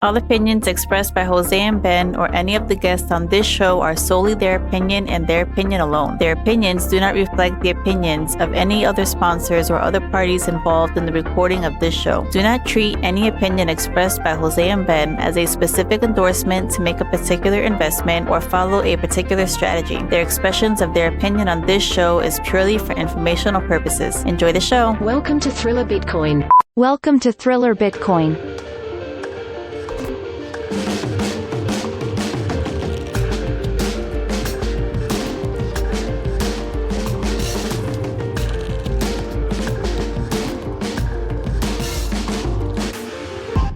All opinions expressed by Jose and Ben or any of the guests on this show are solely their opinion and their opinion alone. Their opinions do not reflect the opinions of any other sponsors or other parties involved in the recording of this show. Do not treat any opinion expressed by Jose and Ben as a specific endorsement to make a particular investment or follow a particular strategy. Their expressions of their opinion on this show is purely for informational purposes. Enjoy the show. Welcome to Thriller Bitcoin. Welcome to Thriller Bitcoin.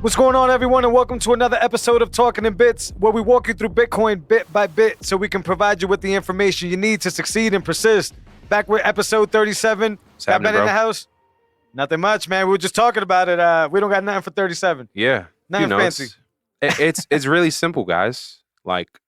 What's going on, everyone, and welcome to another episode of Talking in Bits, where we walk you through Bitcoin bit by bit so we can provide you with the information you need to succeed and persist. Back with episode 37. Got Ben in the house? Nothing much, man. We were just talking about it. We don't got nothing for 37. Yeah. Nothing fancy. It's really simple, guys. Like,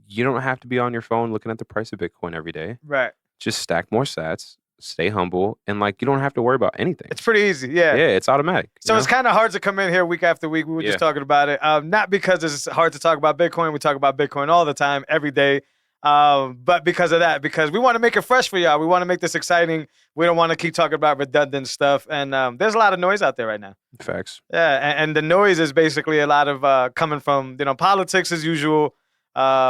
you don't have to be on your phone looking at the price of Bitcoin every day. Right. Just stack more sats, stay humble, and like you don't have to worry about anything. It's pretty easy, yeah. Yeah, it's automatic. So it's kind of hard to come in here week after week. We were just talking about it. Not because it's hard to talk about Bitcoin. We talk about Bitcoin all the time, every day. But because of that, because we want to make it fresh for y'all. We want to make this exciting. We don't want to keep talking about redundant stuff. And there's a lot of noise out there right now. Facts. Yeah, and the noise is basically a lot of coming from, politics as usual.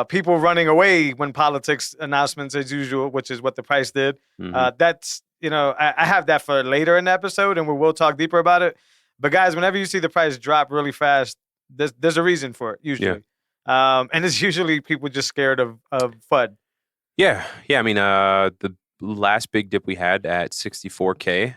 People running away when politics announcements as usual, which is what the price did. Mm-hmm. That's, I have that for later in the episode, and we will talk deeper about it. But guys, whenever you see the price drop really fast, there's a reason for it, usually. Yeah. And it's usually people just scared of FUD. Yeah. I mean, the last big dip we had at 64K,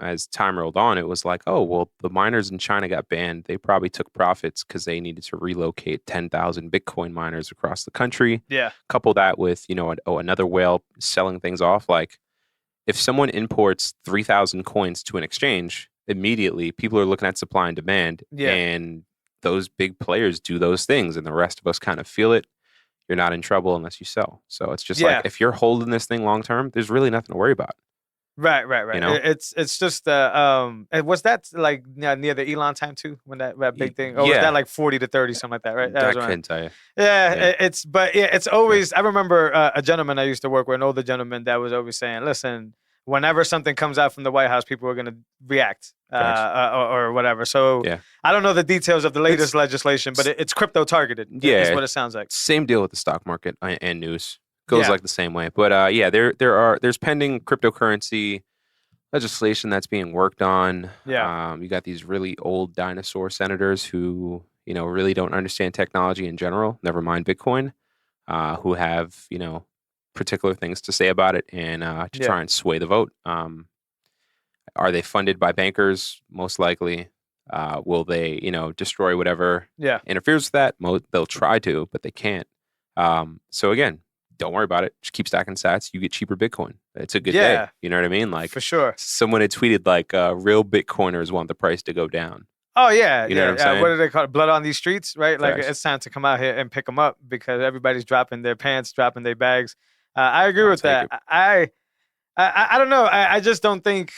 as time rolled on, it was like, oh, well, the miners in China got banned. They probably took profits because they needed to relocate 10,000 Bitcoin miners across the country. Yeah. Couple that with, another whale selling things off. Like, if someone imports 3,000 coins to an exchange, immediately people are looking at supply and demand. Yeah. And those big players do those things, and the rest of us kind of feel it. You're not in trouble unless you sell. So it's just like, if you're holding this thing long term, there's really nothing to worry about. Right. It's just was that like near the Elon time too, when that big thing? Or was that like 40 to 30, something like that, right? I couldn't tell you. Yeah, it's always. I remember a gentleman I used to work with, an older gentleman, that was always saying, "Listen, whenever something comes out from the White House, people are going to react or whatever." So I don't know the details of the latest legislation, but it's crypto targeted. Yeah, is what it sounds like. Same deal with the stock market and news. Goes like the same way. But there's pending cryptocurrency legislation that's being worked on. Yeah. You got these really old dinosaur senators who, really don't understand technology in general, never mind Bitcoin, who have, particular things to say about it and to try and sway the vote. Are they funded by bankers? Most likely. Will they, destroy whatever interferes with that? They'll try to, but they can't. So again, don't worry about it. Just keep stacking sats. You get cheaper Bitcoin. It's a good day. You know what I mean? Like, for sure. Someone had tweeted like real Bitcoiners want the price to go down. Oh, yeah. You know what I'm saying? What do they call it? Blood on these streets, right? Like, Facts. it's time to come out here and pick them up because everybody's dropping their pants, dropping their bags. I agree with that. I don't know. I just don't think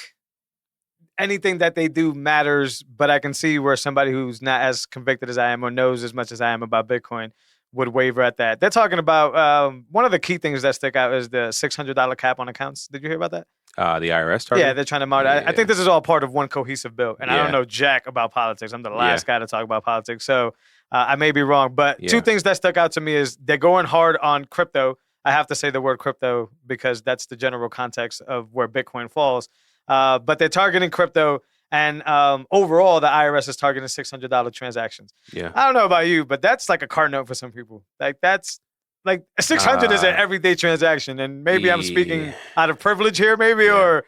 anything that they do matters, but I can see where somebody who's not as convicted as I am or knows as much as I am about Bitcoin would waver at that. They're talking about one of the key things that stick out is the $600 cap on accounts. Did you hear about that? The IRS target? Yeah, they're trying to monitor. I think this is all part of one cohesive bill. And I don't know jack about politics. I'm the last guy to talk about politics. So I may be wrong. But two things that stuck out to me is they're going hard on crypto. I have to say the word crypto because that's the general context of where Bitcoin falls. But they're targeting crypto. And overall, the IRS is targeting $600 transactions. Yeah. I don't know about you, but that's like a car note for some people. Like, that's like 600 is an everyday transaction. And maybe I'm speaking out of privilege here, or.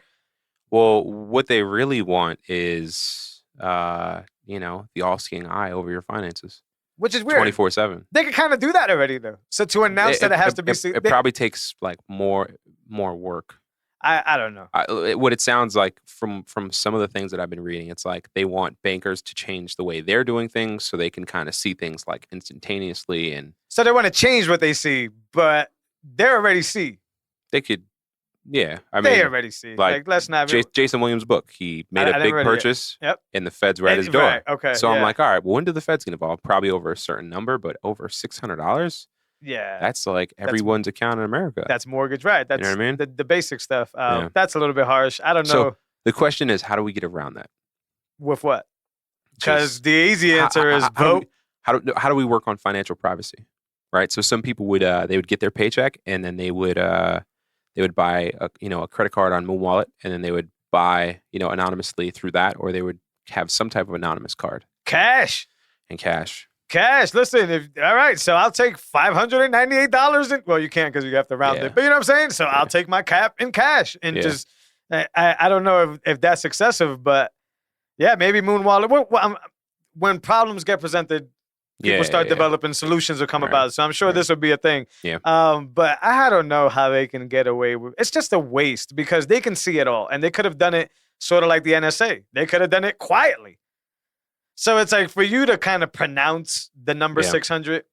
Well, what they really want is, the all-seeing eye over your finances. Which is weird. 24/7. They can kind of do that already, though. So to announce that it has to be. It probably takes like more work. I don't know. What it sounds like from some of the things that I've been reading, it's like they want bankers to change the way they're doing things so they can kind of see things like instantaneously. And so they want to change what they see, but they already see. They could Yeah, I they mean, already see. like, Let's not. Jason Williams' book, he made I a didn't big read it yet. purchase, Yep. and the feds were at his door. Right. Okay. So I'm yeah. like, all right, well, when do the feds get involved? Probably over a certain number, but over $600. Yeah. That's like everyone's account in America. That's mortgage, right? That's you know what I mean? the basic stuff. Yeah. That's a little bit harsh. I don't know So the question is, how do we get around that? with what. Because Just the easy answer is vote. How do we work on financial privacy? Right. So some people would they would get their paycheck and then they would buy a credit card on Moon Wallet and then they would buy anonymously through that, or they would have some type of anonymous card. Cash. Listen, all right, so I'll take $598. Well, you can't because you have to round it, but you know what I'm saying. So I'll take my cap in cash and just. I don't know if that's excessive, but yeah, maybe Moon Wallet. When problems get presented, people start developing solutions will come about. So I'm sure this will be a thing. Yeah. But I don't know how they can get away with. It's just a waste because they can see it all, and they could have done it sort of like the NSA. They could have done it quietly. So it's like for you to kind of pronounce the number 600,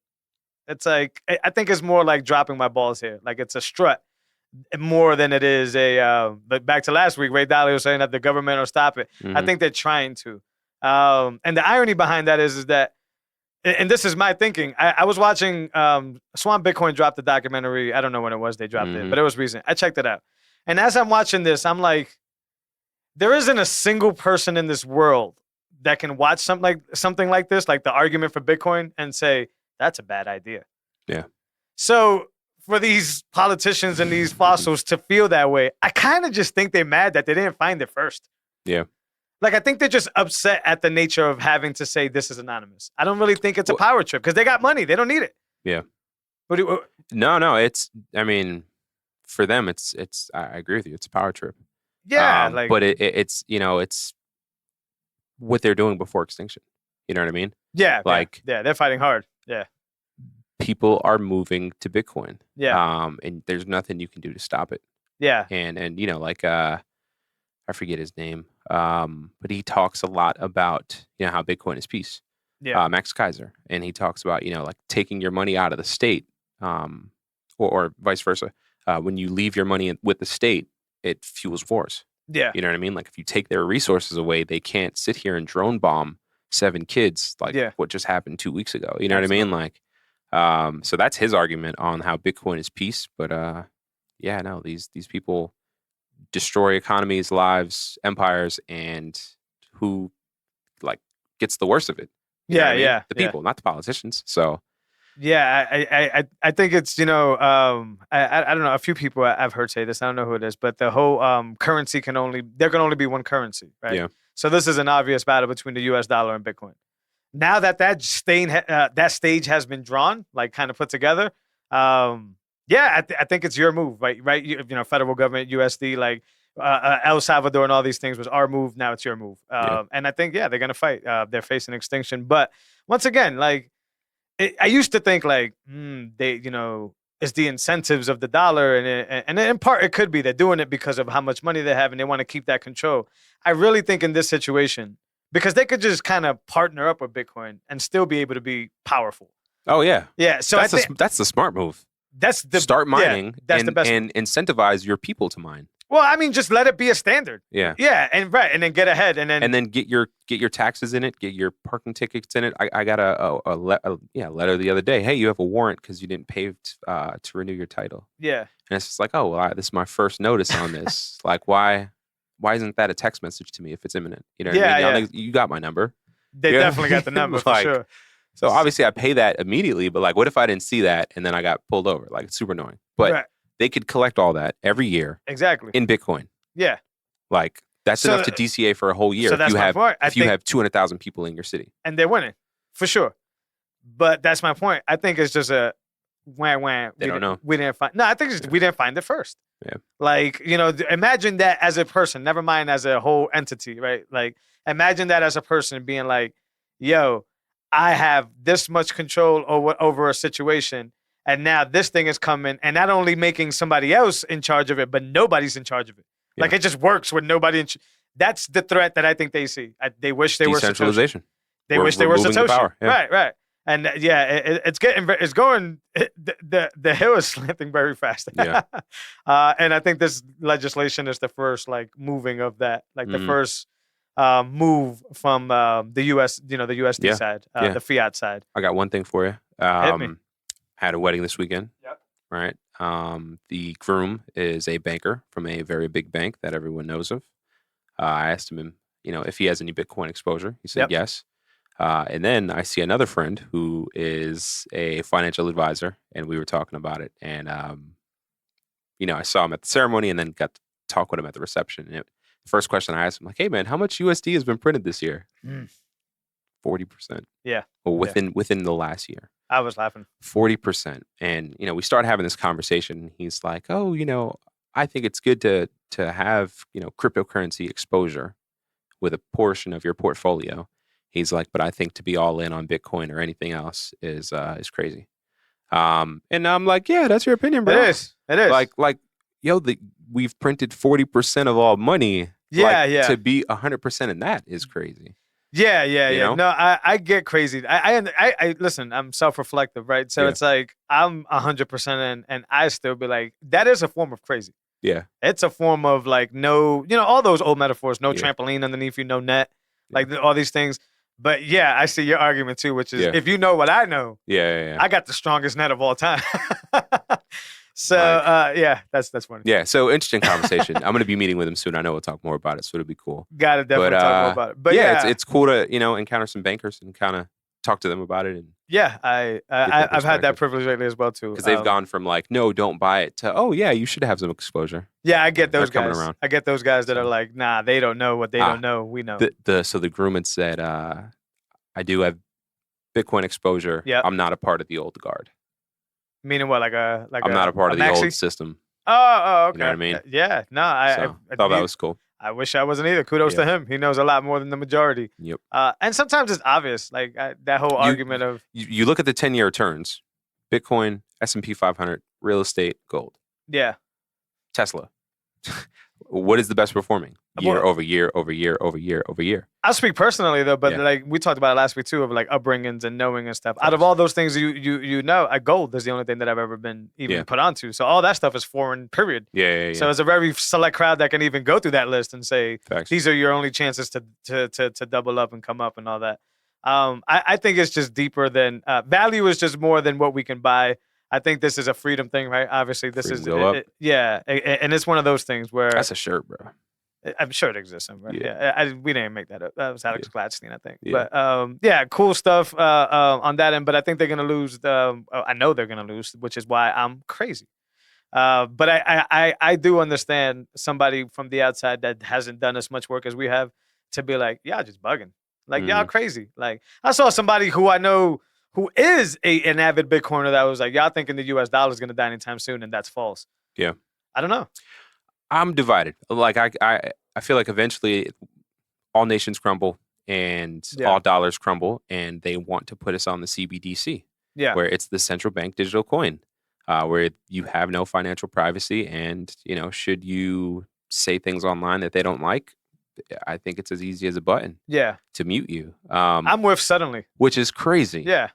it's like I think it's more like dropping my balls here. Like it's a strut more than it is a. But back to last week, Ray Dalio was saying that the government will stop it. Mm-hmm. I think they're trying to. And the irony behind that is that, and this is my thinking. I was watching Swamp Bitcoin drop the documentary. I don't know when it was they dropped it, but it was recent. I checked it out. And as I'm watching this, I'm like, there isn't a single person in this world that can watch something like this, like the argument for Bitcoin, and say, that's a bad idea. Yeah. So for these politicians and these fossils to feel that way, I kind of just think they're mad that they didn't find it first. Yeah. Like, I think they're just upset at the nature of having to say this is anonymous. I don't really think it's a power trip because they got money. They don't need it. Yeah. No, it's, I mean, for them, it's, I agree with you. It's a power trip. Yeah. But it's, it's what they're doing before extinction. You know what I mean? Yeah. They're fighting hard. Yeah. People are moving to Bitcoin. Yeah. And there's nothing you can do to stop it. Yeah. And I forget his name. But he talks a lot about, how Bitcoin is peace. Yeah. Max Kaiser. And he talks about, like taking your money out of the state, or vice versa. When you leave your money with the state, it fuels wars. Yeah. You know what I mean? Like if you take their resources away, they can't sit here and drone bomb 7 kids like what just happened 2 weeks ago. You know what I mean? Like, so that's his argument on how Bitcoin is peace. But these people destroy economies, lives, empires, and who gets the worst of it? You know what I mean? The people, not the politicians. So yeah, I think it's I don't know, a few people I've heard say this. I don't know who it is, but the whole currency there can only be one currency, right? Yeah. So this is an obvious battle between the U.S. dollar and Bitcoin. Now that stage has been drawn, kind of put together, I think it's your move, right? Federal government, USD, El Salvador and all these things was our move. Now it's your move. And I think, they're going to fight. They're facing extinction. But once again, I used to think it's the incentives of the dollar. And in part, it could be they're doing it because of how much money they have and they want to keep that control. I really think in this situation, because they could just kind of partner up with Bitcoin and still be able to be powerful. Oh, yeah. Yeah. So that's the smart move. Start mining the best and incentivize your people to mine. Well, I mean, just let it be a standard. Yeah. Yeah, and then get ahead, and then get your taxes in it, get your parking tickets in it. I got a letter the other day. Hey, you have a warrant because you didn't pay to renew your title. Yeah. And it's just like, oh, well, this is my first notice on this. Why isn't that a text message to me if it's imminent? You know what I mean? You got my number. They definitely got the number for sure. So obviously I pay that immediately, but what if I didn't see that and then I got pulled over? It's super annoying. But they could collect all that every year. Exactly. In Bitcoin. Yeah. That's enough to DCA for a whole year so if you have 200,000 people in your city. And they're winning, for sure. But that's my point. I think it's just a wham. They don't know. We didn't find. No, I think it's we didn't find it first. Yeah. Imagine that as a person, never mind as a whole entity, right? Imagine that as a person being like, yo, I have this much control over a situation. And now this thing is coming and not only making somebody else in charge of it, but nobody's in charge of it. Yeah. It just works with nobody that's the threat that I think they see. They wish they were Satoshi. Decentralization. They wish they were Satoshi. The power. Yeah. Right. And the hill is slanting very fast. Yeah. And I think this legislation is the first like moving of that, like the first move from the U.S. The USD side, the fiat side. I got one thing for you. Hit me. Had a wedding this weekend. Yep. Right. The groom is a banker from a very big bank that everyone knows of. I asked him, if he has any Bitcoin exposure. He said yes. And then I see another friend who is a financial advisor, and we were talking about it. And, I saw him at the ceremony and then got to talk with him at the reception. And the first question I asked him, like, hey, man, how much USD has been printed this year? 40%. Yeah. Well, within the last year. I was laughing. 40%. And, we started having this conversation. And he's like, oh, I think it's good to have, cryptocurrency exposure with a portion of your portfolio. He's like, but I think to be all in on Bitcoin or anything else is crazy. And I'm like, yeah, that's your opinion, bro. It is. Like, we've printed 40% of all money. Yeah. To be 100% in that is crazy. Yeah. No, I get crazy. I listen. I'm self-reflective, right? So it's like I'm 100% in, and I still be like, that is a form of crazy. Yeah, it's a form of like no, all those old metaphors, no trampoline underneath you, no net, like all these things. But yeah, I see your argument too, which is if you know what I know, I got the strongest net of all time. So that's funny. Yeah, so interesting conversation. I'm going to be meeting with him soon. I know we'll talk more about it, so it'll be cool. Got to definitely talk more about it. But it's cool to encounter some bankers and kind of talk to them about it. And I've had that privilege lately as well too. Because they've gone from like, no, don't buy it to, oh yeah, you should have some exposure. Yeah, I get those guys. Around. I get those guys that are like, nah, they don't know what they don't know. We know. So the groom had said, I do have Bitcoin exposure. Yeah. I'm not a part of the old guard. Meaning what? I'm not a part of the old system. Oh, okay. You know what I mean? Yeah. No, I thought that was cool. I wish I wasn't either. Kudos to him. He knows a lot more than the majority. Yep. And sometimes it's obvious, like that whole argument of you look at the 10-year returns: Bitcoin, S&P 500, real estate, gold. Yeah. Tesla. What is the best performing? Year over year over year over year over year. I'll speak personally though, but like we talked about it last week too, of like upbringings and knowing and stuff. Out of all those things you know, gold is the only thing that I've ever been even put onto. So all that stuff is foreign, period. Yeah. So it's a very select crowd that can even go through that list and say these are your only chances to double up and come up and all that. I think it's just deeper than value is just more than what we can buy. I think this is a freedom thing, right? Obviously, this is and it's one of those things where that's a shirt, bro. I'm sure it exists somewhere. Yeah, we didn't make that up. That was Alex Gladstein, I think. Yeah. But cool stuff on that end. But I think they're gonna lose. I know they're gonna lose, which is why I'm crazy. But I do understand somebody from the outside that hasn't done as much work as we have to be like, y'all just bugging, like y'all crazy. Like I saw somebody who I know who is an avid Bitcoiner that was like, y'all thinking the US dollar is gonna die anytime soon, and that's false. Yeah, I don't know. I'm divided. Like I feel like eventually all nations crumble and all dollars crumble, and they want to put us on the CBDC, where it's the central bank digital coin, where you have no financial privacy, and should you say things online that they don't like, I think it's as easy as a button. To mute you. I'm with suddenly, which is crazy. Yeah.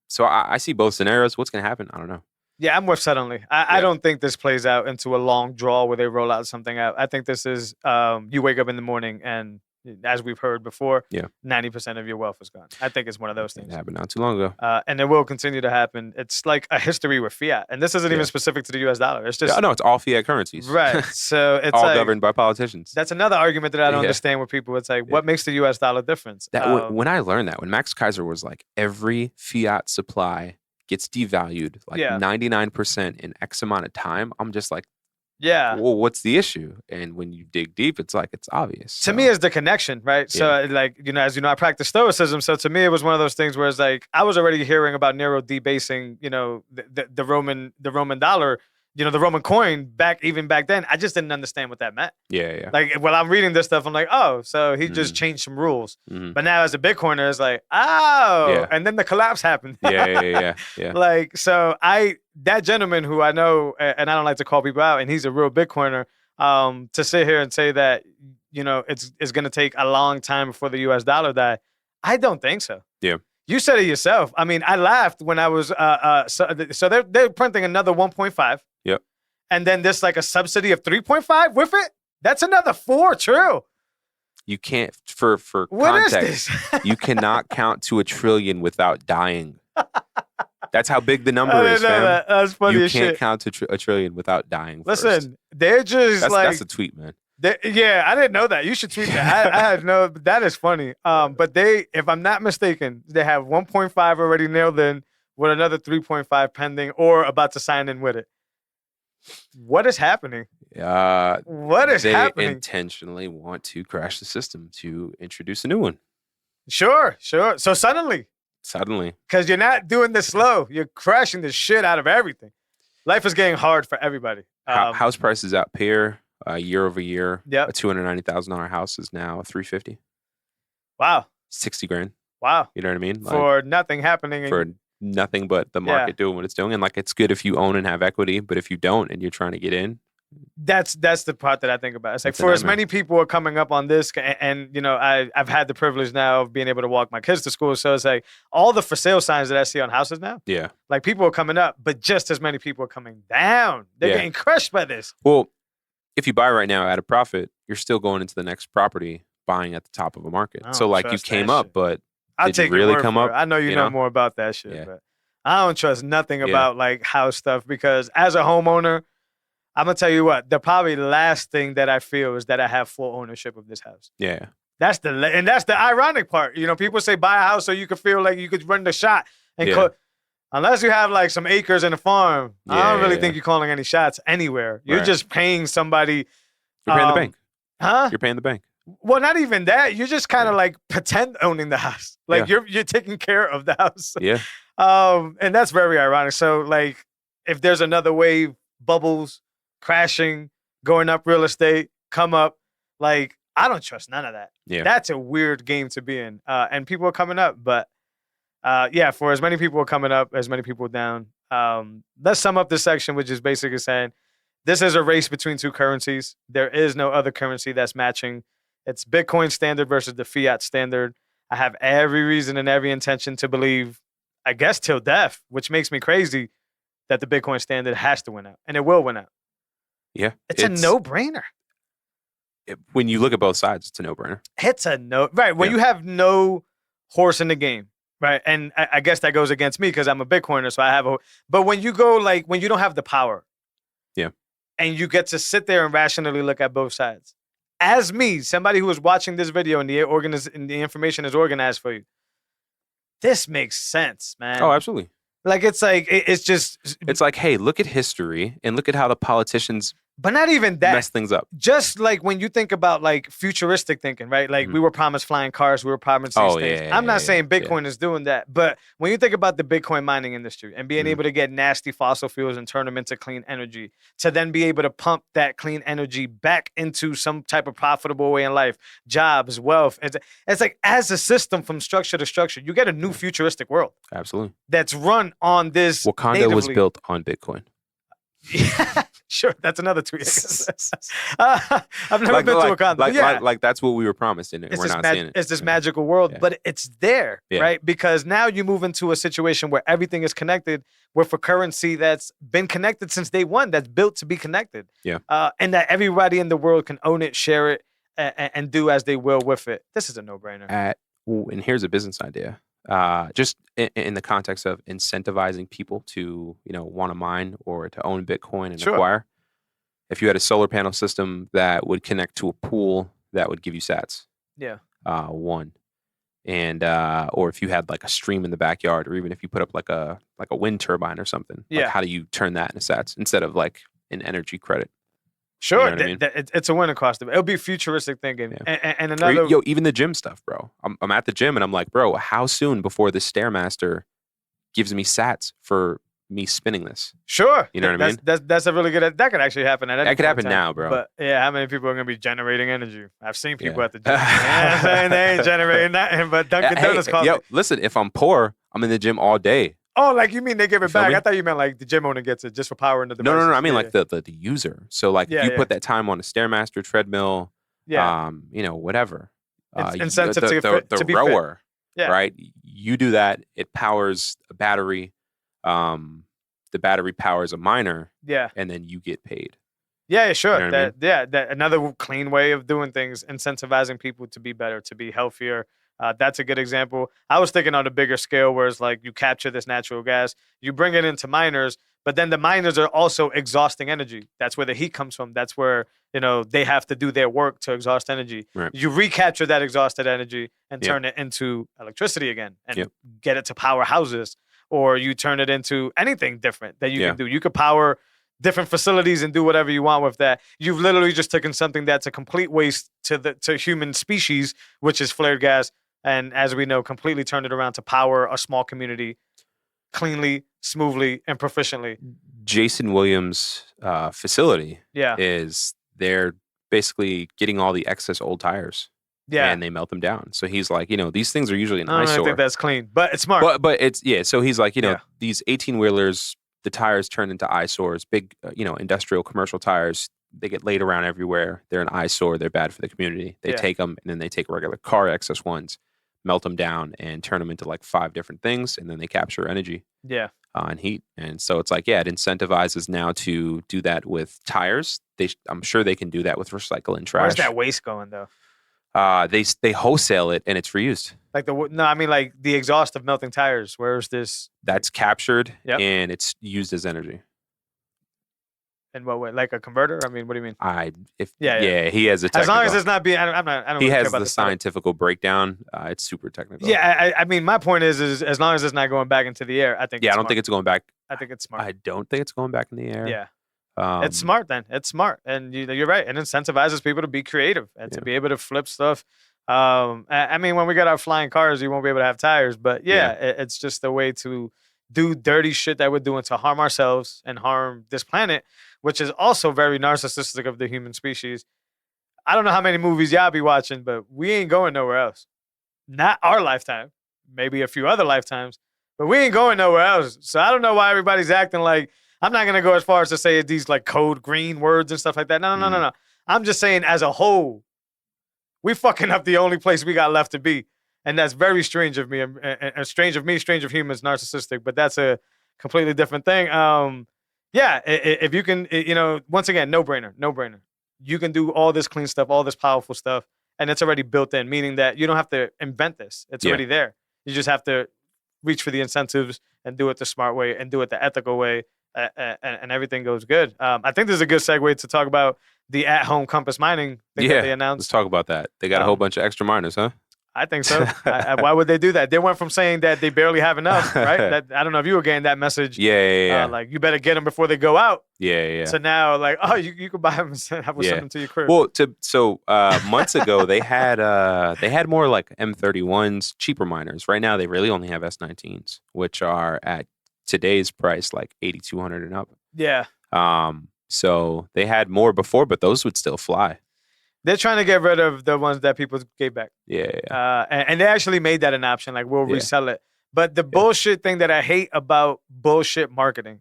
So I see both scenarios. What's gonna happen? I don't know. Yeah, I'm with suddenly. I don't think this plays out into a long draw where they roll out something out. I think this is you wake up in the morning and, as we've heard before, 90% of your wealth is gone. I think it's one of those things. It happened not too long ago. And it will continue to happen. It's like a history with fiat. And this isn't even specific to the US dollar. It's just... No, it's all fiat currencies. Right. So it's all like, governed by politicians. That's another argument that I don't understand with people. It's like, what makes the US dollar difference? When I learned that, when Max Kaiser was like, every fiat supply gets devalued like 99% in X amount of time, I'm just like, well, what's the issue? And when you dig deep, it's like, it's obvious. To me, it's the connection, right? So like, as you know, I practice Stoicism. So to me, it was one of those things where it's like, I was already hearing about Nero debasing, the Roman dollar, the Roman coin back then. I just didn't understand what that meant. Yeah. Like, when I'm reading this stuff, I'm like, oh, so he just changed some rules. But now as a Bitcoiner, it's like, oh, and then the collapse happened. Yeah. Like, so that gentleman who I know, and I don't like to call people out, and he's a real Bitcoiner, to sit here and say that, it's going to take a long time before the US dollar die, I don't think so. Yeah. You said it yourself. I mean, I laughed when I was so they're printing another 1.5. Yep. And then there's like a subsidy of 3.5 with it. That's another 4 trill. You can't for What is context. this? You cannot count to 1 trillion without dying. That's how big the number is, fam. That's funny You as can't shit. count to 1 trillion without dying. Listen, first. they're just That's a tweet, man. Yeah, I didn't know that. You should tweet that. I had no. That is funny. But they, if I'm not mistaken, they have 1.5 already nailed in with another 3.5 pending or about to sign in with it. What is happening? What is happening? They intentionally want to crash the system to introduce a new one. Sure. So suddenly, because you're not doing this slow, you're crashing the shit out of everything. Life is getting hard for everybody. House prices out pair year over year. Yep. A $290,000 house is now $350,000. Wow. $60,000. Wow. You know what I mean? For nothing happening. For nothing but the market doing what it's doing. And like, it's good if you own and have equity, but if you don't and you're trying to get in. That's the part that I think about. It's like for as many people are coming up on this, and you know, I've had the privilege now of being able to walk my kids to school. So it's like all the for sale signs that I see on houses now. Yeah. Like people are coming up, but just as many people are coming down. They're getting crushed by this. Well, if you buy right now at a profit, you're still going into the next property buying at the top of a market. So like you came up, but I'll take you really your word come for up? it. I know you know more about that shit, but I don't trust nothing about like house stuff because as a homeowner, I'm gonna tell you what, the probably last thing that I feel is that I have full ownership of this house. Yeah. That's the ironic part. You know, people say buy a house so you can feel like you could run the shot and unless you have like some acres and a farm, I don't really think you're calling any shots anywhere. You're just paying somebody. You're paying the bank. Huh? You're paying the bank. Well, not even that. You're just kind of like pretend owning the house. Like you're taking care of the house. Yeah. And that's very ironic. So like if there's another wave, bubbles, crashing, going up real estate, come up, like I don't trust none of that. Yeah. That's a weird game to be in. And people are coming up, but for as many people are coming up, as many people down. Let's sum up this section, which is basically saying this is a race between two currencies. There is no other currency that's matching. It's Bitcoin standard versus the fiat standard. I have every reason and every intention to believe, I guess till death, which makes me crazy, that the Bitcoin standard has to win out. And it will win out. Yeah. It's a no-brainer. When you look at both sides, it's a no-brainer. It's a no. Right. When you have no horse in the game. Right. And I guess that goes against me because I'm a Bitcoiner. So I have but when you go like, when you don't have the power. Yeah. And you get to sit there and rationally look at both sides. As me, somebody who is watching this video and the information is organized for you, this makes sense, man. Oh, absolutely. Like it's like it's like, hey, look at history and look at how the politicians but not even that mess things up. Just like when you think about like futuristic thinking, right? Like we were promised flying cars, we were promised these things. I'm not saying Bitcoin is doing that, but when you think about the Bitcoin mining industry and being able to get nasty fossil fuels and turn them into clean energy, to then be able to pump that clean energy back into some type of profitable way in life, jobs, wealth. It's like as a system from structure to structure, you get a new futuristic world. Absolutely. That's run on this. Wakanda was built on Bitcoin. Yeah, sure. That's another tweet. I've never been to Wakanda. Like that's what we were promised in it. We're not seeing it. It's this magical world, but it's there, right? Because now you move into a situation where everything is connected with a currency that's been connected since day one, that's built to be connected. Yeah. And that everybody in the world can own it, share it, and do as they will with it. This is a no-brainer. And here's a business idea. Just in the context of incentivizing people to, want to mine or to own Bitcoin and acquire. If you had a solar panel system that would connect to a pool that would give you sats. Yeah. One. And or if you had like a stream in the backyard, or even if you put up like a wind turbine or something. Yeah. Like how do you turn that into sats instead of like an energy credit? Sure, you know what I mean? It's a winner cost of it. It'll be futuristic thinking, and another. Even the gym stuff, bro. I'm at the gym and I'm like, bro, how soon before the Stairmaster gives me sats for me spinning this? Sure, you know what I mean. That's a really good. That could actually happen at any. That could happen time. Now, bro. But how many people are gonna be generating energy? I've seen people at the gym. I'm saying they ain't generating nothing, but Dunkin' Donuts calls it. Listen, if I'm poor, I'm in the gym all day. Oh, like you mean they give it back? I thought you meant like the gym owner gets it just for power in the devices. No. I mean like the user. So like if you put that time on a Stairmaster, treadmill, whatever. It's incentive the to be rower, fit. right? you do that. It powers a battery. The battery powers a miner. Yeah. And then you get paid. Yeah, sure. You know what I mean? That another clean way of doing things, incentivizing people to be better, to be healthier. That's a good example. I was thinking on a bigger scale where it's like you capture this natural gas, you bring it into miners, but then the miners are also exhausting energy. That's where the heat comes from. That's where, they have to do their work to exhaust energy. Right. You recapture that exhausted energy and Yep. turn it into electricity again and Yep. get it to power houses, or you turn it into anything different that you Yeah. can do. You could power different facilities and do whatever you want with that. You've literally just taken something that's a complete waste to human species, which is flared gas, and as we know, completely turned it around to power a small community cleanly, smoothly, and proficiently. Jason Williams' facility Yeah. is they're basically getting all the excess old tires. Yeah. And they melt them down. So he's like, these things are usually an I don't eyesore. think that's clean, but it's smart. But it's so he's like, Yeah. these 18-wheelers, the tires turn into eyesores, big, industrial commercial tires. They get laid around everywhere. They're an eyesore. They're bad for the community. They Yeah. take them and then they take regular car excess ones, melt them down and turn them into like 5 different things. And then they capture energy Yeah. and heat. And so it's like, it incentivizes now to do that with tires. I'm sure they can do that with recycle and trash. Where's that waste going though? They wholesale it and it's reused. Like like the exhaust of melting tires. Where's this? That's captured Yep. and it's used as energy. In what way? Like a converter? I mean, what do you mean? Yeah, he has a technical. As long as it's not being, I don't he really care has about the the setup. scientific breakdown. It's super technical. Yeah, I mean, my point is as long as it's not going back into the air, I think. Yeah, it's I don't smart. think it's going back. I think it's smart. I don't think it's going back in the air. Yeah. It's smart then. It's smart. And you're right. It incentivizes people to be creative and to be able to flip stuff. I mean, when we got our flying cars, you won't be able to have tires. But it's just a way to do dirty shit that we're doing to harm ourselves and harm this planet, which is also very narcissistic of the human species. I don't know how many movies y'all be watching, but we ain't going nowhere else. Not our lifetime. Maybe a few other lifetimes. But we ain't going nowhere else. So I don't know why everybody's acting like, I'm not going to go as far as to say these like code green words and stuff like that. No. I'm just saying as a whole, we fucking up the only place we got left to be. And that's very strange of me, and strange of me, strange of humans, narcissistic, but that's a completely different thing. If you can, once again, no brainer. You can do all this clean stuff, all this powerful stuff, and it's already built in, meaning that you don't have to invent this. It's already there. You just have to reach for the incentives and do it the smart way and do it the ethical way, and everything goes good. I think this is a good segue to talk about the at-home compass mining thing that they announced. Let's talk about that. They got a whole bunch of extra miners, huh? I think so. Why would they do that? They went from saying that they barely have enough, right? I don't know if you were getting that message. Yeah. Like, you better get them before they go out. Yeah. So now, like, you can buy them and have them send them to your crib. Well, months ago they had more like M31s, cheaper miners. Right now they really only have S19s, which are at today's price like 8,200 and up. Yeah. So they had more before, but those would still fly. They're trying to get rid of the ones that people gave back. Yeah. And they actually made that an option. Like, we'll resell it. But the bullshit thing that I hate about bullshit marketing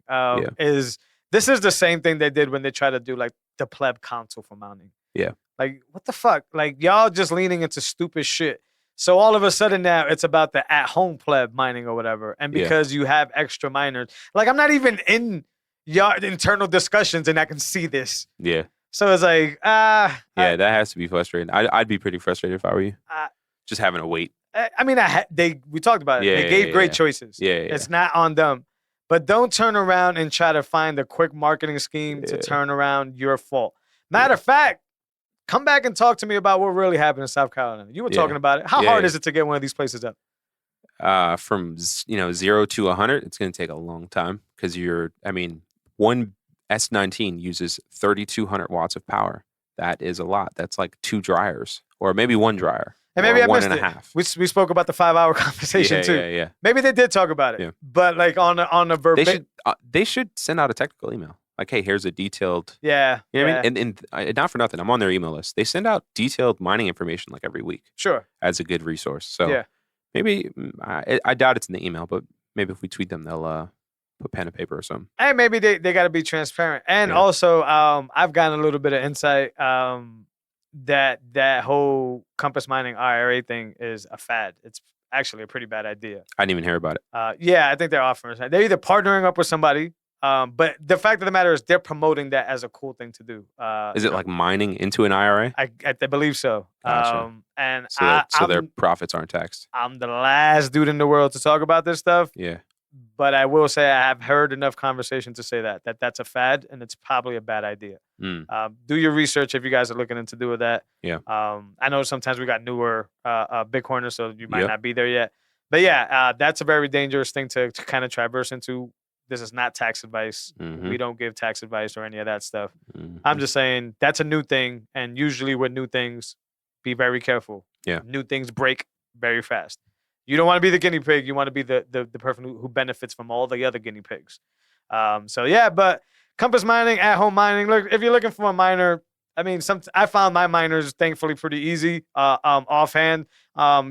is this is the same thing they did when they tried to do like the pleb console for mounting. Yeah. Like, what the fuck? Like, y'all just leaning into stupid shit. So all of a sudden now it's about the at-home pleb mining or whatever. And because you have extra miners. Like, I'm not even in your internal discussions and I can see this. Yeah. So it's like, that has to be frustrating. I'd be pretty frustrated if I were you. Just having to wait. I mean, we talked about it. They gave great choices. Yeah. It's not on them. But don't turn around and try to find a quick marketing scheme to turn around your fault. Matter of fact, come back and talk to me about what really happened in South Carolina. You were talking about it. How hard is it to get one of these places up? From 0 to 100, it's going to take a long time because one S19 uses 3,200 watts of power. That is a lot. That's like 2 dryers, or maybe 1 dryer. And maybe I one missed and it. a half. We spoke about the 5-hour conversation too. Yeah. Maybe they did talk about it. Yeah. But like on a verbatim. They should send out a technical email. Like, hey, here's a detailed. Yeah. You know what I mean? And not for nothing, I'm on their email list. They send out detailed mining information like every week. Sure. As a good resource. So maybe I doubt it's in the email, but maybe if we tweet them, they'll put pen and paper or something. And maybe they got to be transparent. And also, I've gotten a little bit of insight that whole compass mining IRA thing is a fad. actually a pretty bad idea. I didn't even hear about it. Yeah, I think they're offering it. They're either partnering up with somebody, but the fact of the matter is they're promoting that as a cool thing to do. Is it like mining into an IRA? I believe so. Gotcha. And So their profits aren't taxed. I'm the last dude in the world to talk about this stuff. Yeah. But I will say I have heard enough conversation to say that that's a fad and it's probably a bad idea. Do your research if you guys are looking into doing that. Yeah. I know sometimes we got newer Bitcoiners, so you might not be there yet. But yeah, that's a very dangerous thing to kind of traverse into. This is not tax advice. Mm-hmm. We don't give tax advice or any of that stuff. Mm-hmm. I'm just saying that's a new thing. And usually with new things, be very careful. Yeah. New things break very fast. You don't want to be the guinea pig. You want to be the person who benefits from all the other guinea pigs. So yeah, but compass mining, at home mining. Look, if you're looking for a miner, I mean, I found my miners thankfully pretty easy. Offhand,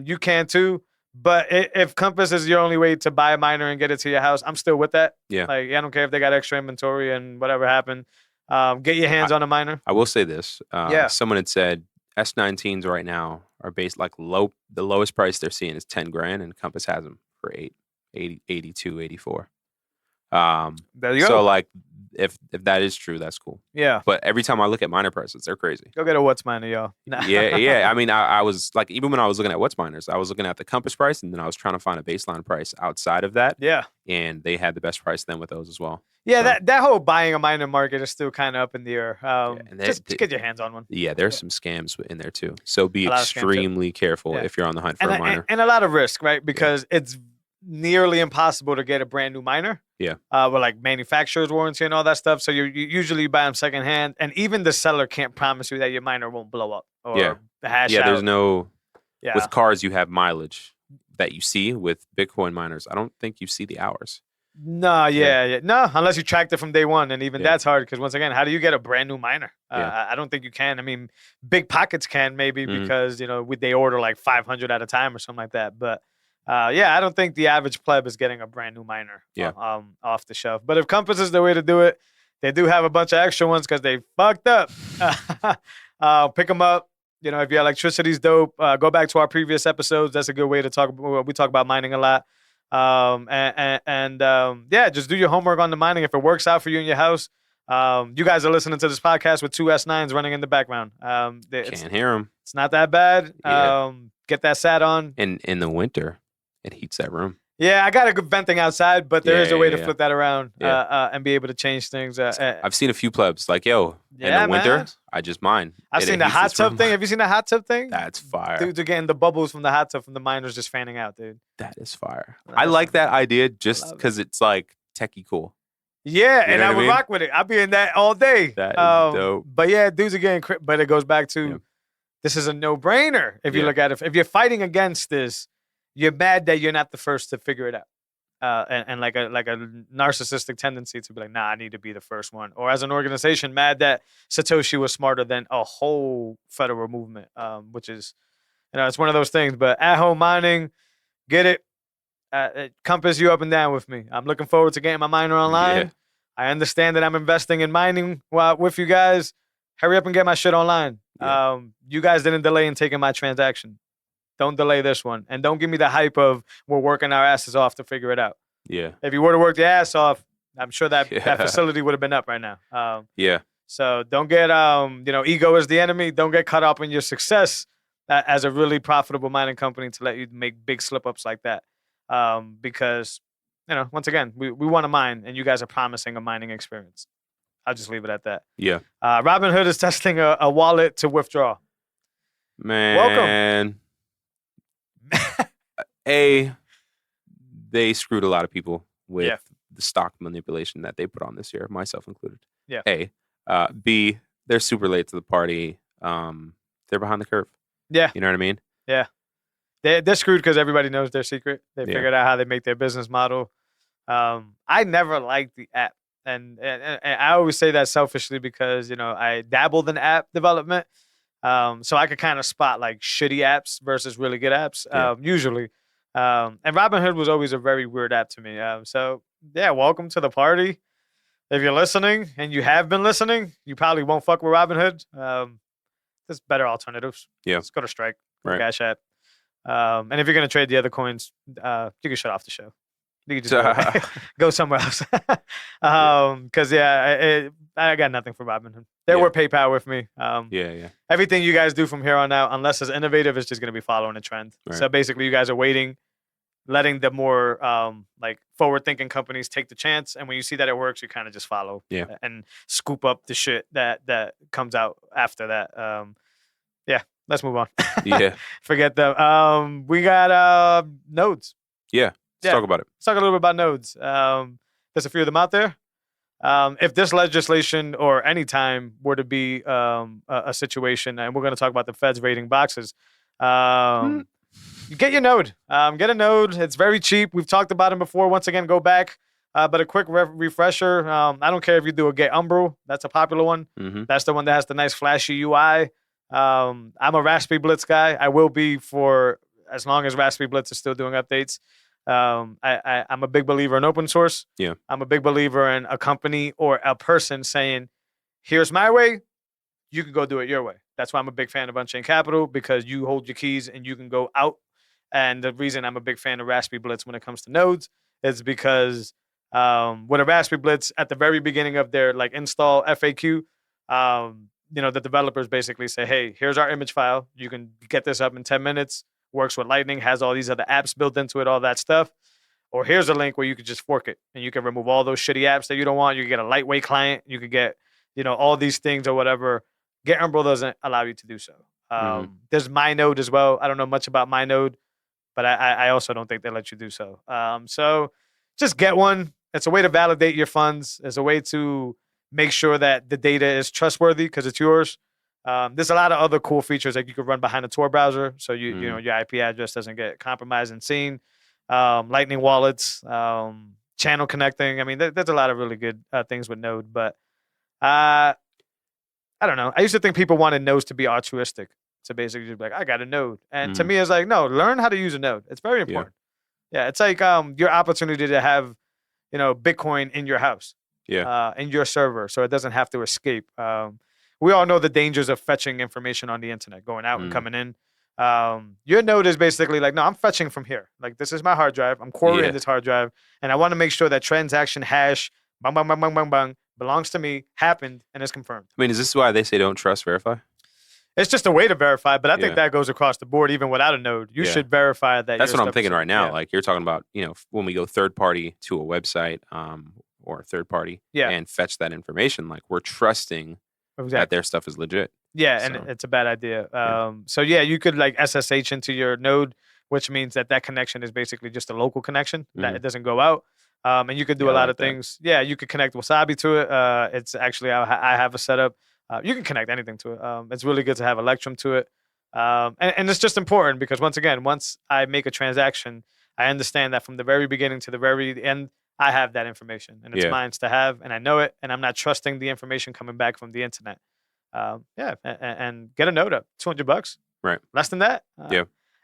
you can too. But if Compass is your only way to buy a miner and get it to your house, I'm still with that. Yeah. Like I don't care if they got extra inventory and whatever happened. Get your hands on a miner. I will say this. Someone had said S19s right now are based like low. The lowest price they're seeing is $10,000, and Compass has them for 82, 84. There you go. So like, if that is true, that's cool. Yeah. But every time I look at miner prices, they're crazy. Go get a what's miner, y'all. Yeah. I mean, I was like, even when I was looking at what's miners, I was looking at the Compass price, and then I was trying to find a baseline price outside of that. Yeah. And they had the best price then with those as well. Yeah, So- that whole buying a miner market is still kind of up in the air. and Just get your hands on one. Yeah, there's some scams in there too. So be A lot of scams, too. extremely careful Yeah. if you're on the hunt for a miner. And a lot of risk, right? Because it's nearly impossible to get a brand new miner. Yeah. With like manufacturer's warranty and all that stuff. So you usually buy them secondhand, and even the seller can't promise you that your miner won't blow up or hash out. There's no. Yeah. With cars, you have mileage that you see. With Bitcoin miners, I don't think you see the hours. No, no, unless you tracked it from day one, and even Yeah. that's hard because once again, how do you get a brand new miner? Yeah. I don't think you can. I mean, big pockets can maybe Mhm. because they order like 500 at a time or something like that. But I don't think the average pleb is getting a brand new miner off the shelf. But if Compass is the way to do it, they do have a bunch of extra ones because they fucked up. Pick them up. If your electricity's dope, go back to our previous episodes. That's a good way to talk. We talk about mining a lot. Just do your homework on the mining. If it works out for you in your house, you guys are listening to this podcast with two S9s running in the background. Can't hear them. It's not that bad. Yeah. Get that sat on. And in the winter, it heats that room. Yeah, I got a good venting outside, but there is a way to Yeah. flip that around Yeah. and be able to change things. I've seen a few plebs like, in the winter, man. I just mine. I've It seen the heats hot this tub room. thing. Have you seen the hot tub thing? That's fire. Dudes are getting the bubbles from the hot tub from the miners just fanning out, dude. That is fire. That's I like that idea just love it. because it's like techie cool. Yeah, You and know I what I would mean? rock with it. I'd be in that all day. That is dope. But yeah, dudes are getting but it goes back to Yeah. this is a no-brainer if you Yeah. look at it. If you're fighting against this, you're mad that you're not the first to figure it out. And like a narcissistic tendency to be like, nah, I need to be the first one. Or as an organization, mad that Satoshi was smarter than a whole federal movement, which is, it's one of those things. But at home mining, get it. Compass you up and down with me. I'm looking forward to getting my miner online. Yeah. I understand that I'm investing in mining with you guys. Hurry up and get my shit online. Yeah. You guys didn't delay in taking my transaction. Don't delay this one. And don't give me the hype of we're working our asses off to figure it out. Yeah. If you were to work your ass off, I'm sure that Yeah. facility would have been up right now. Yeah. So don't get, ego is the enemy. Don't get caught up in your success as a really profitable mining company to let you make big slip ups like that. Because, once again, we want to mine and you guys are promising a mining experience. I'll just leave it at that. Yeah. Robinhood is testing a wallet to withdraw. Man. They screwed a lot of people with the stock manipulation that they put on this year, myself included. Yeah. B, they're super late to the party. They're behind the curve. Yeah. You know what I mean? Yeah. They're screwed because everybody knows their secret. They Yeah. figured out how they make their business model. I never liked the app. And I always say that selfishly because, I dabbled in app development. So I could kind of spot like shitty apps versus really good apps, usually. And Robinhood was always a very weird app to me. Welcome to the party. If you're listening and you have been listening, you probably won't fuck with Robinhood. There's better alternatives. Yeah. Let's go to Strike, Right. Cash App. And if you're gonna trade the other coins, you can shut off the show. You can just go somewhere else. Because I got nothing for Robinhood. They were PayPal with me. Everything you guys do from here on out, unless it's innovative, is just gonna be following a trend. Right. So basically, you guys are waiting, letting the more like forward-thinking companies take the chance, and when you see that it works, you kind of just follow and scoop up the shit that comes out after that. Let's move on. Forget them. We got nodes. Let's talk about it. Let's talk a little bit about nodes. There's a few of them out there. If this legislation or any time were to be a situation, and we're going to talk about the Fed's rating boxes, you get your node. Get a node. It's very cheap. We've talked about them before. Once again, go back. But a quick refresher. I don't care if you do a Get Umbro. That's a popular one. Mm-hmm. That's the one that has the nice flashy UI. I'm a Raspberry Blitz guy. I will be for as long as Raspberry Blitz is still doing updates. I'm a big believer in open source. I'm a big believer in a company or a person saying, here's my way, you can go do it your way. That's why I'm a big fan of Unchained Capital, because you hold your keys and you can go out. And the reason I'm a big fan of Raspberry Blitz when it comes to nodes is because with a Raspberry Blitz, at the very beginning of their like install FAQ, the developers basically say, hey, here's our image file. You can get this up in 10 minutes. Works with Lightning, has all these other apps built into it, all that stuff. Or here's a link where you could just fork it and you can remove all those shitty apps that you don't want. You can get a lightweight client. You could get, all these things or whatever. Get Umbro doesn't allow you to do so. There's MyNode as well. I don't know much about MyNode, but I also don't think they let you do so. So just get one. It's a way to validate your funds. It's a way to make sure that the data is trustworthy because it's yours. There's a lot of other cool features like you could run behind a Tor browser, so your IP address doesn't get compromised and seen. Lightning wallets, channel connecting. I mean, there's a lot of really good things with Node, but I don't know. I used to think people wanted nodes to be altruistic, so basically just be like, I got a node, and to me, it's like, no, learn how to use a node. It's very important. Yeah, it's like your opportunity to have Bitcoin in your house, in your server, so it doesn't have to escape. We all know the dangers of fetching information on the internet, going out and coming in. Your node is basically like, no, I'm fetching from here. Like, this is my hard drive. I'm querying this hard drive, and I want to make sure that transaction hash, bang, bang, bang, bang, bang, bang, belongs to me, happened, and is confirmed. I mean, is this why they say don't trust, verify? It's just a way to verify, but I think that goes across the board, even without a node. You should verify that. That's what I'm thinking right now. Like, you're talking about, when we go third party to a website or third party and fetch that information, like, we're trusting that their stuff is legit. Yeah, and it's a bad idea. So you could like SSH into your node, which means that connection is basically just a local connection, that it doesn't go out. And you could do a lot of things. Yeah, you could connect Wasabi to it. It's actually, I have a setup. You can connect anything to it. It's really good to have Electrum to it. And it's just important because once I make a transaction, I understand that from the very beginning to the very end, I have that information and it's mine to have, and I know it, and I'm not trusting the information coming back from the internet. And get a node up, $200, right? Less than that.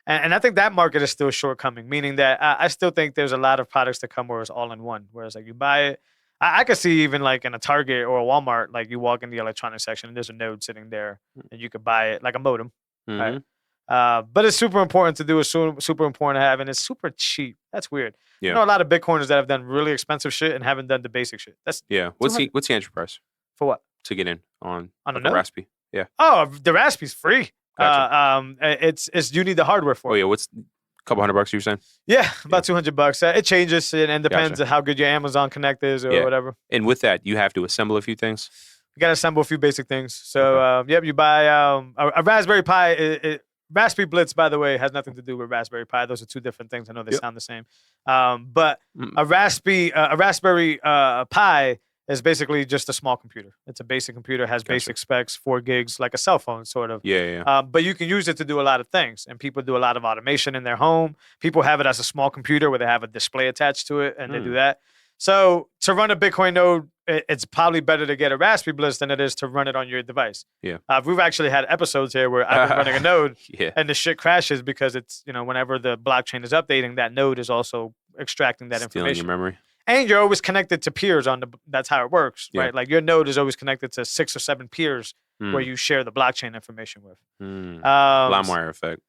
And I think that market is still shortcoming, meaning that I still think there's a lot of products that come where it's all in one, whereas like you buy it. I could see even like in a Target or a Walmart, like you walk in the electronics section and there's a node sitting there and you could buy it like a modem, right? But it's super important to do. It's super important to have, and it's super cheap. That's weird. You know, a lot of Bitcoiners that have done really expensive shit and haven't done the basic shit. That's What's the entry price for what to get in on a like a Raspberry? Yeah. Oh, the Raspberry's free. Gotcha. It's you need the hardware for. Oh yeah, what's a couple $100 you were saying? Yeah, about $200. It changes and depends on how good your Amazon Connect is or whatever. And with that, you have to assemble a few things. You got to assemble a few basic things. So you buy a Raspberry Pi. Raspberry Blitz, by the way, has nothing to do with Raspberry Pi. Those are two different things. I know they sound the same. But a Raspberry Pi is basically just a small computer. It's a basic computer, has basic specs, 4 gigs, like a cell phone, sort of. But you can use it to do a lot of things. And people do a lot of automation in their home. People have it as a small computer where they have a display attached to it, and they do that. So to run a Bitcoin node, it's probably better to get a Raspberry Blitz than it is to run it on your device. We've actually had episodes here where I've been running a node and the shit crashes because it's, whenever the blockchain is updating, that node is also extracting that information. Your memory. And you're always connected to peers that's how it works, right? Like your node is always connected to 6 or 7 peers where you share the blockchain information with. LimeWire effect.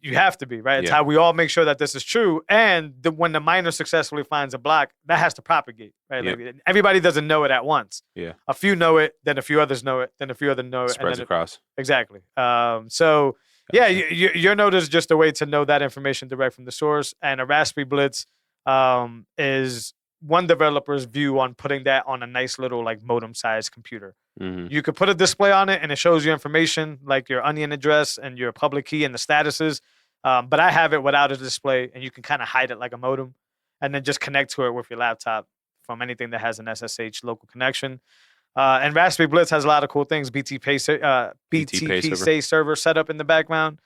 you have to be, right? It's Yeah. how we all make sure that this is true. And when the miner successfully finds a block, that has to propagate, right? Yep. Like, everybody doesn't know it at once. Yeah. A few know it, then a few others know it, then a few others know it. Spreads and then across. Exactly. So, yeah, Gotcha. your node is just a way to know that information direct from the source. And a Raspberry Blitz is one developer's view on putting that on a nice little like modem-sized computer. Mhm. You could put a display on it, and it shows you information like your onion address and your public key and the statuses. But I have it without a display, and you can kind of hide it like a modem, and then just connect to it with your laptop from anything that has an SSH local connection. And Raspberry Blitz has a lot of cool things. BTP server set up in the background.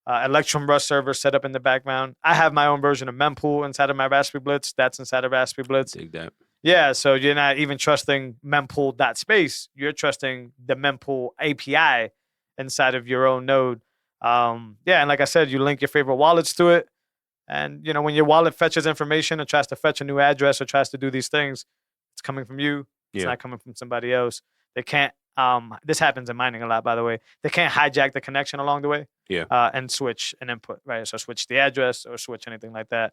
Electrum Rust server set up in the background. I have my own version of mempool inside of my Raspberry Blitz. That's inside of Raspberry Blitz. Dig that. Yeah, so you're not even trusting mempool.space. You're trusting the mempool API inside of your own node. And like I said, you link your favorite wallets to it. And, when your wallet fetches information or tries to fetch a new address or tries to do these things, it's coming from you. It's not coming from somebody else. They can't, this happens in mining a lot, by the way. They can't hijack the connection along the way and switch an input, right? So switch the address or switch anything like that.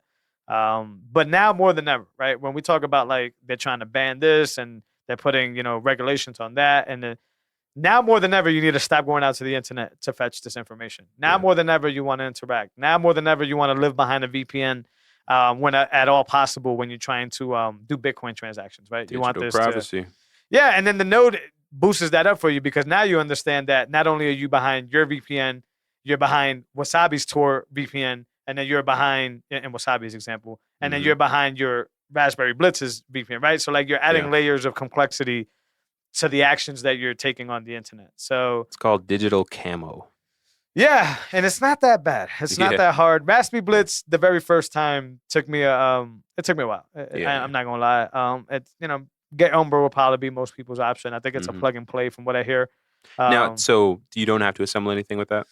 But now more than ever, right? When we talk about like they're trying to ban this and they're putting, regulations on that. And now more than ever, you need to stop going out to the internet to fetch this information. Now more than ever, you want to interact. Now more than ever, you want to live behind a VPN when at all possible when you're trying to do Bitcoin transactions, right? You want this privacy. And then the node boosts that up for you because now you understand that not only are you behind your VPN, you're behind Wasabi's Tor VPN, and then you're behind, in Wasabi's example, and then you're behind your Raspberry Blitz's VPN, right? So like you're adding layers of complexity to the actions that you're taking on the internet. So it's called digital camo. Yeah, and it's not that bad. It's not that hard. Raspberry Blitz, the very first time, took me a while. I'm not gonna lie. It's Get Umbro will probably be most people's option. I think it's a plug and play from what I hear. Now, so you don't have to assemble anything with that?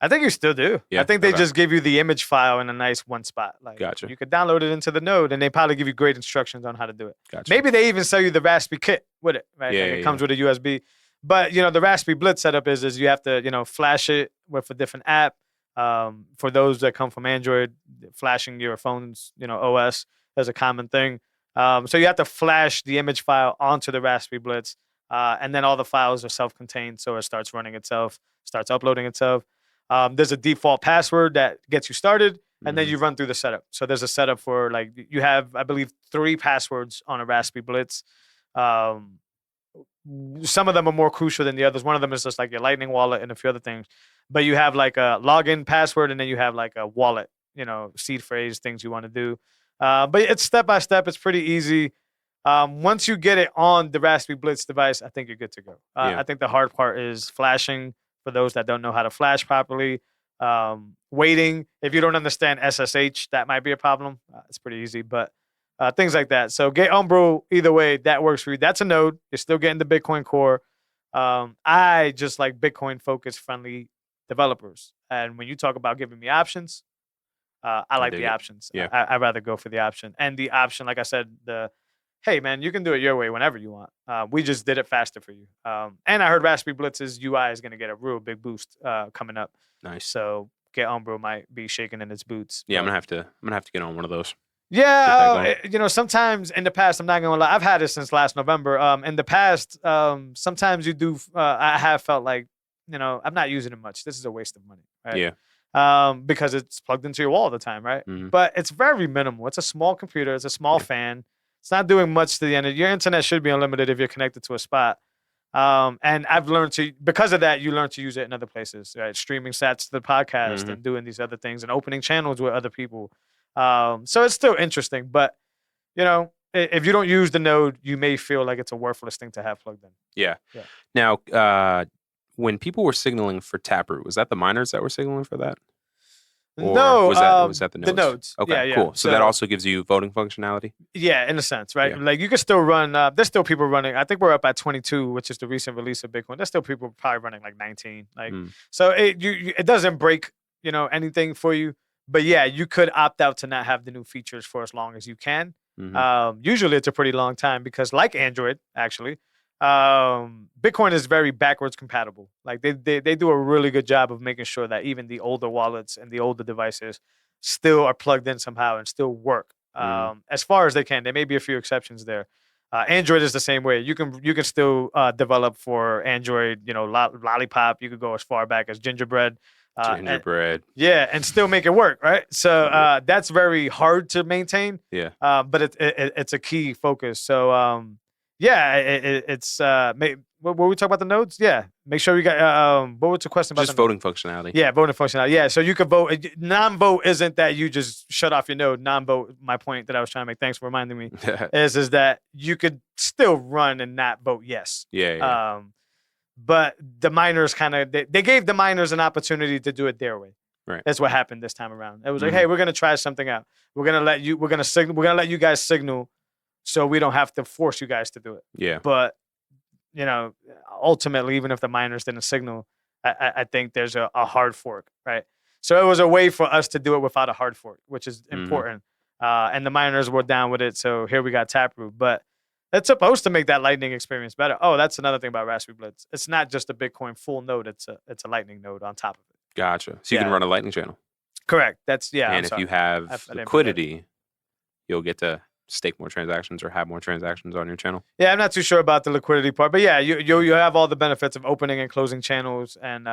I think you still do. Yeah, I think they just give you the image file in a nice one spot. Like, gotcha. You could download it into the node, and they probably give you great instructions on how to do it. Gotcha. Maybe they even sell you the Raspberry kit with it, right? It comes with a USB. But the Raspberry Blitz setup is you have to flash it with a different app. For those that come from Android, flashing your phone's OS is a common thing. So you have to flash the image file onto the Raspberry Blitz, and then all the files are self-contained, so it starts running itself, starts uploading itself. There's a default password that gets you started, and then you run through the setup. So there's a setup for you have, I believe, 3 passwords on a Raspberry Blitz. Some of them are more crucial than the others. One of them is just like your Lightning wallet and a few other things. But you have like a login password, and then you have like a wallet, seed phrase, things you want to do. But it's step by step. It's pretty easy. Once you get it on the Raspberry Blitz device, I think you're good to go. I think the hard part is flashing for those that don't know how to flash properly. Waiting. If you don't understand SSH, that might be a problem. It's pretty easy, but things like that. So Get Umbro, either way, that works for you. That's a node. You're still getting the Bitcoin core. I just like Bitcoin focused friendly developers. And when you talk about giving me options, I like the options. Yeah. I'd rather go for the option. And the option, like I said, hey, man, you can do it your way whenever you want. We just did it faster for you. And I heard Raspberry Blitz's UI is going to get a real big boost coming up. Nice. So Get Umbro might be shaking in its boots. Yeah, I'm gonna have to get on one of those. Yeah, sometimes in the past, I'm not gonna lie, I've had it since last November. In the past, sometimes you do. I have felt like, I'm not using it much. This is a waste of money, right? Yeah. Because it's plugged into your wall all the time, right? Mhm. But it's very minimal. It's a small computer. It's a small fan. It's not doing much to the end. Your internet should be unlimited if you're connected to a spot. And I've learned because of that, you learn to use it in other places, right? Streaming sats to the podcast and doing these other things and opening channels with other people. So it's still interesting, but if you don't use the node, you may feel like it's a worthless thing to have plugged in. Yeah. Now, when people were signaling for Taproot, was that the miners that were signaling for that? Or no, was that the nodes? The nodes. Okay, cool. So that also gives you voting functionality? Yeah, in a sense, right? Yeah. Like you can still run, there's still people running. I think we're up at 22, which is the recent release of Bitcoin. There's still people probably running like 19. So it doesn't break, anything for you. But yeah, you could opt out to not have the new features for as long as you can. Usually it's a pretty long time because like Android, actually, Bitcoin is very backwards compatible. Like they do a really good job of making sure that even the older wallets and the older devices still are plugged in somehow and still work as far as they can. There may be a few exceptions there. Android is the same way. You can still develop for Android. Lollipop. You could go as far back as Gingerbread. Gingerbread. And still make it work, right? So that's very hard to maintain. Yeah. But it's a key focus. So it's what we talk about the nodes? Yeah. Make sure you got what was the question about? Just voting functionality. Yeah, voting functionality. Yeah, so you can vote. Non-vote isn't that you just shut off your node. Non-vote, my point that I was trying to make, thanks for reminding me, is that you could still run and not vote yes. Yeah. But the miners they gave the miners an opportunity to do it their way. Right. That's what happened this time around. It was like, hey, we're gonna try something out. We're gonna let you guys signal, so we don't have to force you guys to do it. Yeah. But ultimately, even if the miners didn't signal, I think there's a hard fork, right? So it was a way for us to do it without a hard fork, which is important. And the miners were down with it, so here we got Taproot. But it's supposed to make that Lightning experience better. Oh, that's another thing about Raspberry Blitz. It's not just a Bitcoin full node; it's a Lightning node on top of it. Gotcha. So you can run a Lightning channel. Correct. That's And if you have liquidity, you'll get to stake more transactions or have more transactions on your channel. Yeah, I'm not too sure about the liquidity part, but yeah, you have all the benefits of opening and closing channels and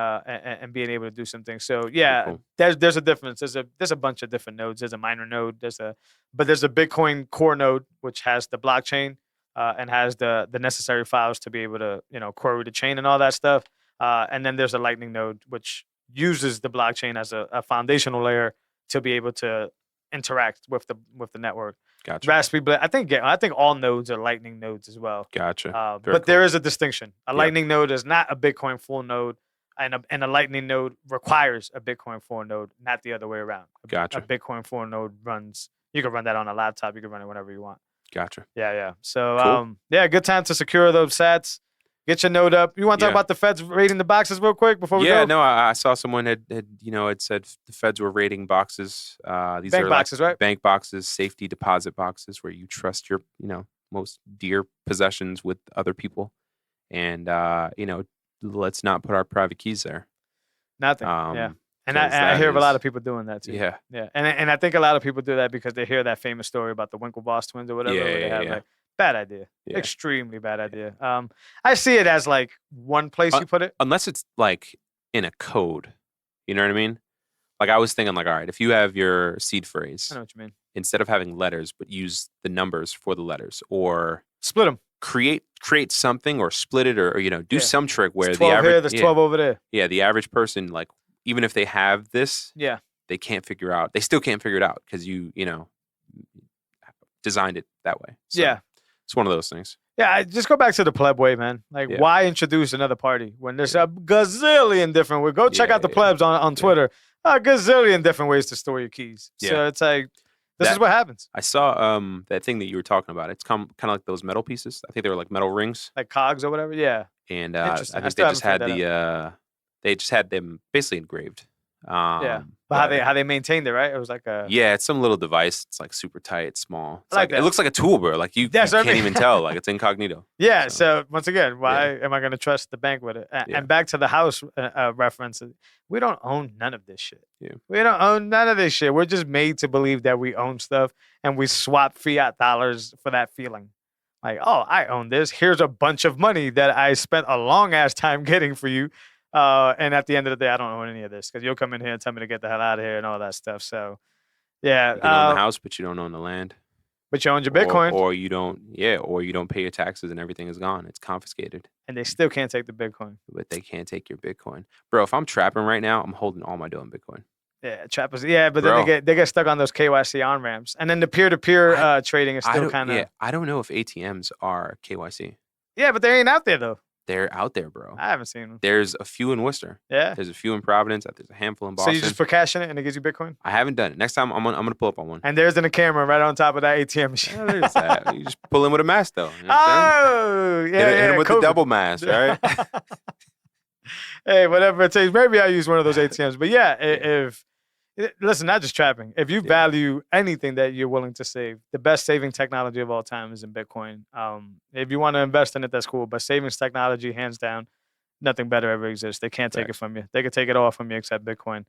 being able to do some things. So yeah, cool. There's a difference. There's a bunch of different nodes. There's a miner node. There's a Bitcoin core node which has the blockchain and has the necessary files to be able to query the chain and all that stuff. And then there's a Lightning node which uses the blockchain as a foundational layer to be able to interact with the network. Gotcha. Raspberry Blitz. I think all nodes are Lightning nodes as well. Gotcha. But cool. There is a distinction. A Lightning node is not a Bitcoin full node, and a Lightning node requires a Bitcoin full node, not the other way around. Gotcha. A Bitcoin full node runs. You can run that on a laptop. You can run it whenever you want. Gotcha. Yeah. So cool. Good time to secure those sats. Get your node up. You want to talk about the feds rating the boxes real quick before we go? Yeah, no, I saw someone had said the feds were rating boxes. These bank are boxes, right? Bank boxes, safety deposit boxes where you trust your, most dear possessions with other people. And, let's not put our private keys there. Nothing. Yeah. And I hear of a lot of people doing that too. Yeah. Yeah. And I think a lot of people do that because they hear that famous story about the Winklevoss twins or whatever. Yeah. Bad idea. Yeah. Extremely bad idea. I see it as like one place you put it. Unless it's like in a code. You know what I mean? Like I was thinking like, all right, if you have your seed phrase. I know what you mean. Instead of having letters, but use the numbers for the letters or split them. Create something or split it or do some trick where there's 12 the average here, there's 12 over there. Yeah, the average person, like even if they have this, they can't figure out. They still can't figure it out because you designed it that way. So it's one of those things. Yeah, just go back to the pleb way, man. Like, why introduce another party when there's a gazillion different ways? Go check out the plebs on Twitter. A gazillion different ways to store your keys. Yeah. So it's like, this is what happens. I saw that thing that you were talking about. It's kind of like those metal pieces. I think they were like metal rings. Like cogs or whatever? Yeah. And I think they just had they just had them basically engraved. But how they maintained it, right? It was like it's some little device. It's like super tight, it's small. It's like it looks like a tool, bro. Like you can't even tell. Like it's incognito. Yeah. So once again, why am I going to trust the bank with it? And back to the house reference, we don't own none of this shit. Yeah. We don't own none of this shit. We're just made to believe that we own stuff, and we swap fiat dollars for that feeling. Like, oh, I own this. Here's a bunch of money that I spent a long ass time getting for you. And at the end of the day, I don't own any of this because you'll come in here and tell me to get the hell out of here and all that stuff. So, yeah. You can own the house, but you don't own the land. But you own your Bitcoin. Or you don't pay your taxes and everything is gone. It's confiscated. And they still can't take the Bitcoin. But they can't take your Bitcoin. Bro, if I'm trapping right now, I'm holding all my dough in Bitcoin. Yeah, trappers. Yeah, but then they get stuck on those KYC on ramps. And then the peer-to-peer trading is still kind of... Yeah, I don't know if ATMs are KYC. Yeah, but they ain't out there, though. They're out there, bro. I haven't seen them. There's a few in Worcester. Yeah. There's a few in Providence. There's a handful in Boston. So you just put cash in it and it gives you Bitcoin? I haven't done it. Next time I'm gonna pull up on one. And there's a camera right on top of that ATM machine. Yeah, there's that. You just pull in with a mask though. You know hit him with the double mask, right? Hey, whatever it takes. Maybe I use one of those ATMs. But if Listen, not just trapping. If you value anything that you're willing to save, the best saving technology of all time is in Bitcoin. If you want to invest in it, that's cool. But savings technology, hands down, nothing better ever exists. They can't take it from you. They can take it all from you except Bitcoin.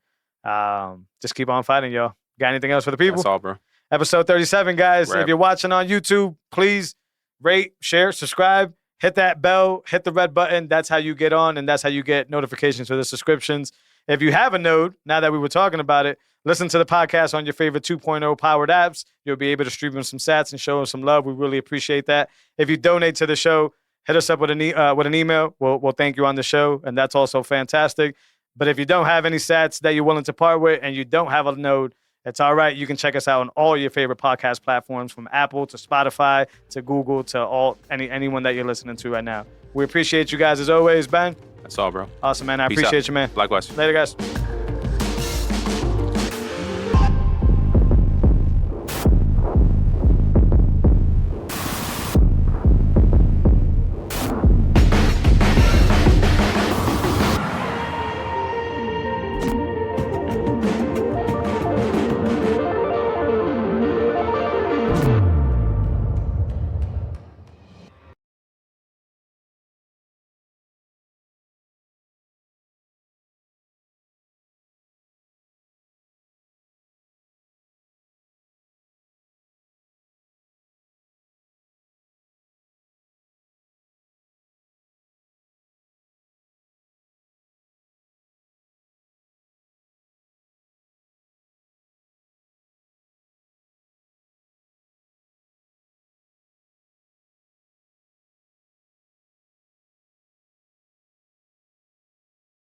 Just keep on fighting, y'all. Got anything else for the people? That's all, bro. Episode 37, guys. Right. If you're watching on YouTube, please rate, share, subscribe. Hit that bell, hit the red button. That's how you get on, and that's how you get notifications for the subscriptions. If you have a node, now that we were talking about it, listen to the podcast on your favorite 2.0 powered apps. You'll be able to stream them some sats and show them some love. We really appreciate that. If you donate to the show, hit us up with an email. We'll thank you on the show, and that's also fantastic. But if you don't have any sats that you're willing to part with and you don't have a node, it's all right. You can check us out on all your favorite podcast platforms, from Apple to Spotify to Google to anyone that you're listening to right now. We appreciate you guys as always, Ben. That's all, bro. Awesome, man. I Peace appreciate out. you, man. Likewise. Later, guys.